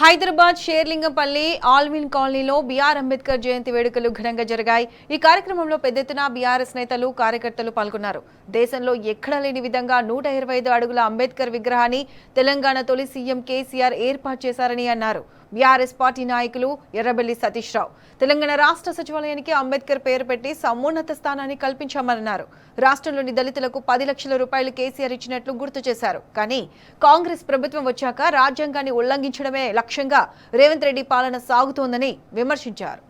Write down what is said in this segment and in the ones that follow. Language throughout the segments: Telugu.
హైదరాబాద్ షేర్లింగంపల్లి ఆల్విన్ కాలనీలో బీఆర్ అంబేద్కర్ జయంతి వేడుకలు ఘనంగా జరిగాయి. ఈ కార్యక్రమంలో పెద్ద ఎత్తున బీఆర్ఎస్ నేతలు, కార్యకర్తలు పాల్గొన్నారు. దేశంలో ఎక్కడా లేని విధంగా 125 అడుగుల అంబేద్కర్ విగ్రహాన్ని తెలంగాణ తొలి సీఎం కేసీఆర్ ఏర్పాటు చేశారని అన్నారు. బీఆర్ఎస్ పార్టీ నాయకులు ఎర్రబెల్లి సతీష్ రావు తెలంగాణ రాష్ట్ర సచివాలయానికి అంబేద్కర్ పేరు పెట్టి సమున్నత స్థానాన్ని కల్పించామన్నారు. రాష్ట్రంలోని దళితులకు 10 లక్షల రూపాయలు కేసీఆర్ ఇచ్చినట్లు గుర్తు చేశారు. కానీ కాంగ్రెస్ ప్రభుత్వం వచ్చాక రాజ్యాంగాన్ని ఉల్లంఘించడమే లక్ష్యంగా రేవంత్ రెడ్డి పాలన సాగుతోందని విమర్శించారు.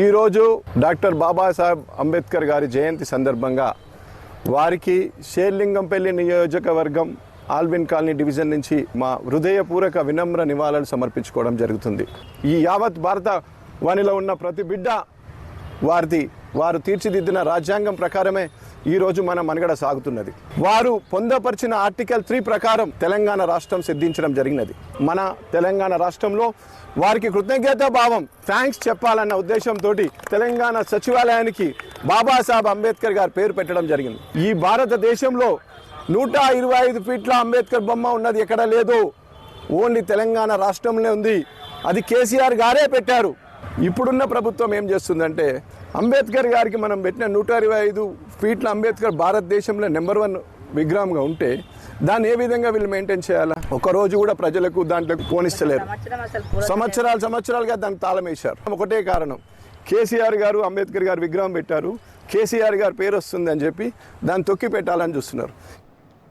ఈరోజు డాక్టర్ బాబాసాహెబ్ అంబేద్కర్ గారి జయంతి సందర్భంగా వారికి షేర్లింగంపల్లి నియోజకవర్గం ఆల్విన్ కాలనీ డివిజన్ నుంచి మా హృదయపూర్వక వినమ్ర నివాళులు సమర్పించుకోవడం జరుగుతుంది. ఈ యావత్ భారత వాణిలో ఉన్న ప్రతి బిడ్డ వారు తీర్చిదిద్దిన రాజ్యాంగం ప్రకారమే ఈరోజు మన మనుగడ సాగుతున్నది. వారు పొందపరిచిన ఆర్టికల్ 3 ప్రకారం తెలంగాణ రాష్ట్రం సిద్ధించడం జరిగినది. మన తెలంగాణ రాష్ట్రంలో వారికి కృతజ్ఞతా భావం థ్యాంక్స్ చెప్పాలన్న ఉద్దేశంతో తెలంగాణ సచివాలయానికి బాబాసాహెబ్ అంబేద్కర్ గారి పేరు పెట్టడం జరిగింది. ఈ భారతదేశంలో 125 ఫీట్ల అంబేద్కర్ బొమ్మ ఉన్నది ఎక్కడ లేదు, ఓన్లీ తెలంగాణ రాష్ట్రంలో ఉంది. అది కేసీఆర్ గారే పెట్టారు. ఇప్పుడున్న ప్రభుత్వం ఏం చేస్తుందంటే అంబేద్కర్ గారికి మనం పెట్టిన 125 ఫీట్ల అంబేద్కర్ భారతదేశంలో నెంబర్ 1 విగ్రహంగా ఉంటే దాన్ని ఏ విధంగా వీళ్ళు మెయింటైన్ చేయాలా? ఒకరోజు కూడా ప్రజలకు దాంట్లో కోనిస్తలేరు. సంవత్సరాలుగా దాన్ని తాళం వేశారు. ఒకటే కారణం, కేసీఆర్ గారు అంబేద్కర్ గారు విగ్రహం పెట్టారు, కేసీఆర్ గారి పేరు వస్తుంది అని చెప్పి దాన్ని తొక్కి పెట్టాలని చూస్తున్నారు.